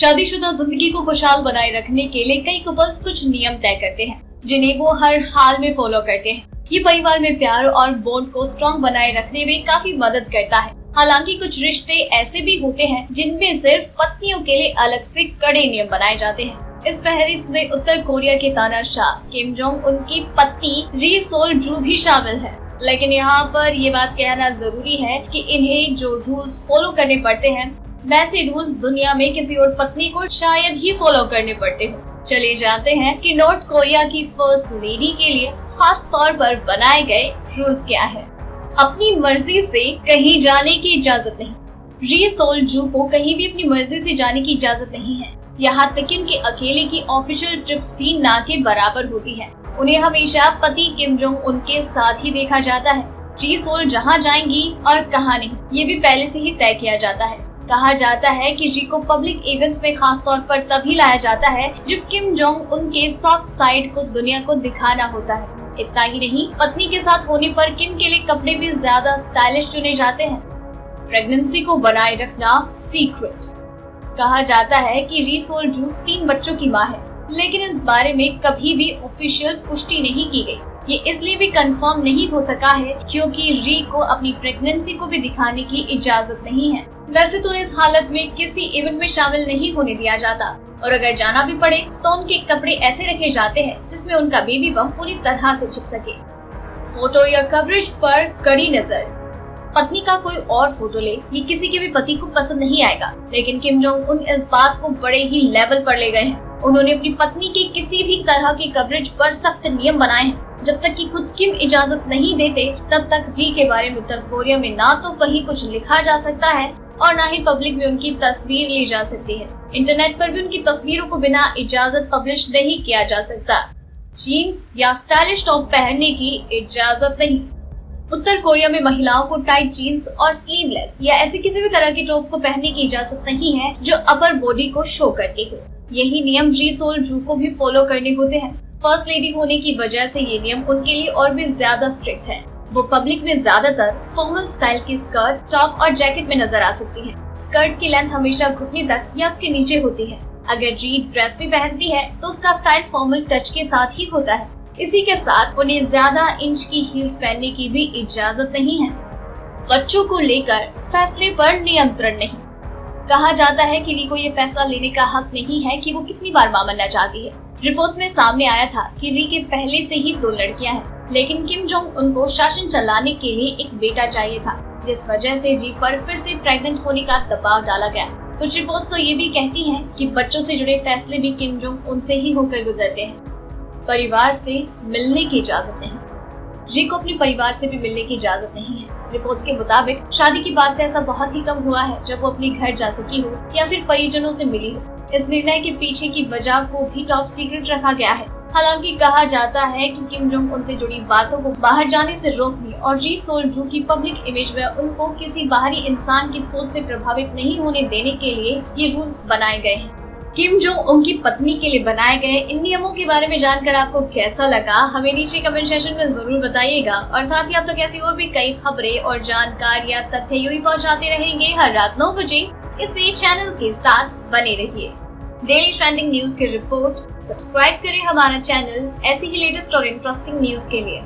शादीशुदा जिंदगी को खुशहाल बनाए रखने के लिए कई कपल्स कुछ नियम तय करते हैं जिन्हें वो हर हाल में फॉलो करते हैं। ये परिवार में प्यार और बॉन्ड को स्ट्रॉन्ग बनाए रखने में काफी मदद करता है। हालांकि कुछ रिश्ते ऐसे भी होते हैं जिनमें सिर्फ पत्नियों के लिए अलग से कड़े नियम बनाए जाते हैं। इस फहरिस्त में उत्तर कोरिया के तानाशाह किम जोंग उनकी पत्नी री सोल जू भी शामिल है। लेकिन यहाँ पर ये बात कहना जरूरी है कि इन्हें जो रूल्स फॉलो करने पड़ते हैं वैसे रूल्स दुनिया में किसी और पत्नी को शायद ही फॉलो करने पड़ते हो। चलिए जानते हैं कि नॉर्थ कोरिया की फर्स्ट लेडी के लिए खास तौर पर बनाए गए रूल्स क्या है। अपनी मर्जी से कहीं जाने की इजाजत नहीं। री सोल जू को कहीं भी अपनी मर्जी से जाने की इजाजत नहीं है। यहाँ तक कि उनके अकेले की ऑफिशियल ट्रिप्स भी ना के बराबर होती है। उन्हें हमेशा पति किम जोंग उनके साथ ही देखा जाता है। री सोल जहाँ जाएंगी और कहाँ नहीं, ये भी पहले से ही तय किया जाता है। कहा जाता है कि री को पब्लिक इवेंट्स में खास तौर पर तभी लाया जाता है जब किम जोंग उनके सॉफ्ट साइड को दुनिया को दिखाना होता है। इतना ही नहीं, पत्नी के साथ होने पर किम के लिए कपड़े भी ज्यादा स्टाइलिश चुने जाते हैं। प्रेगनेंसी को बनाए रखना सीक्रेट। कहा जाता है कि री सोल जू 3 बच्चों की मां है, लेकिन इस बारे में कभी भी ऑफिशियल पुष्टि नहीं की गई। ये इसलिए भी कंफर्म नहीं हो सका है क्योंकि री को अपनी प्रेगनेंसी को भी दिखाने की इजाजत नहीं है। वैसे तो इस हालत में किसी इवेंट में शामिल नहीं होने दिया जाता और अगर जाना भी पड़े तो उनके कपड़े ऐसे रखे जाते हैं जिसमें उनका बेबी बम पूरी तरह से छुप सके। फोटो या कवरेज पर कड़ी नजर। पत्नी का कोई और फोटो ले ये किसी के भी पति को पसंद नहीं आएगा, लेकिन किम जोंग उन इस बात को बड़े ही लेवल पर ले गए हैं। उन्होंने अपनी पत्नी के किसी भी तरह के कवरेज पर सख्त नियम बनाए हैं। जब तक कि खुद किम इजाजत नहीं देते तब तक री के बारे में उत्तर कोरिया में ना तो कहीं कुछ लिखा जा सकता है और ना ही पब्लिक में उनकी तस्वीर ली जा सकती है। इंटरनेट पर भी उनकी तस्वीरों को बिना इजाजत पब्लिश नहीं किया जा सकता। जीन्स या स्टाइलिश टॉप पहनने की इजाजत नहीं। उत्तर कोरिया में महिलाओं को टाइट जीन्स और स्लीवलेस या ऐसे किसी भी तरह की टॉप को पहनने की इजाजत नहीं है जो अपर बॉडी को शो करती हो। यही नियम री सोल जू को भी फॉलो करने होते हैं। फर्स्ट लेडी होने की वजह से ये नियम उनके लिए और भी ज्यादा स्ट्रिक्ट है। वो पब्लिक में ज्यादातर फॉर्मल स्टाइल की स्कर्ट, टॉप और जैकेट में नजर आ सकती है। स्कर्ट की लेंथ हमेशा घुटने तक या उसके नीचे होती है। अगर री ड्रेस भी पहनती है तो उसका स्टाइल फॉर्मल टच के साथ ही होता है। इसी के साथ उन्हें ज्यादा इंच की हील्स पहनने की भी इजाजत नहीं है। बच्चों को लेकर फैसले पर नियंत्रण नहीं। कहा जाता है कि री को ये फैसला लेने का हक नहीं है कि वो कितनी बार मां बनना चाहती है। रिपोर्ट्स में सामने आया था कि री के पहले से ही 2 लड़कियां हैं, लेकिन किम जोंग उनको शासन चलाने के लिए एक बेटा चाहिए था, जिस वजह से री पर फिर से प्रेग्नेंट होने का दबाव डाला गया। कुछ रिपोर्ट्स तो ये भी कहती हैं कि बच्चों से जुड़े फैसले भी किम जोंग उनसे ही होकर गुजरते हैं। परिवार से मिलने की इजाजत नहीं। री को अपने परिवार से भी मिलने की इजाजत नहीं है। रिपोर्ट्स के मुताबिक शादी के बाद से ऐसा बहुत ही कम हुआ है जब वो अपने घर जा सकी हो या फिर परिजनों से मिली हो। इस निर्णय के पीछे की वजह को भी टॉप सीक्रेट रखा गया है। हालांकि कहा जाता है कि किम जोंग उनसे जुड़ी बातों को बाहर जाने से रोकने और री सोल जू की पब्लिक इमेज में उनको किसी बाहरी इंसान की सोच से प्रभावित नहीं होने देने के लिए ये रूल्स बनाए गए हैं। किम जोंग उनकी पत्नी के लिए बनाए गए इन नियमों के बारे में जानकर आपको कैसा लगा, हमें नीचे कमेंट सेक्शन में जरूर बताइएगा। और साथ ही आप तक ऐसी और भी कई खबरें और जानकारियां तथ्य यूं ही पहुंचाते रहेंगे हर रात 9 बजे। इसलिए चैनल के साथ बने रहिए। डेली ट्रेंडिंग न्यूज की रिपोर्ट सब्सक्राइब करें हमारा चैनल ऐसी ही लेटेस्ट और इंटरेस्टिंग न्यूज के लिए।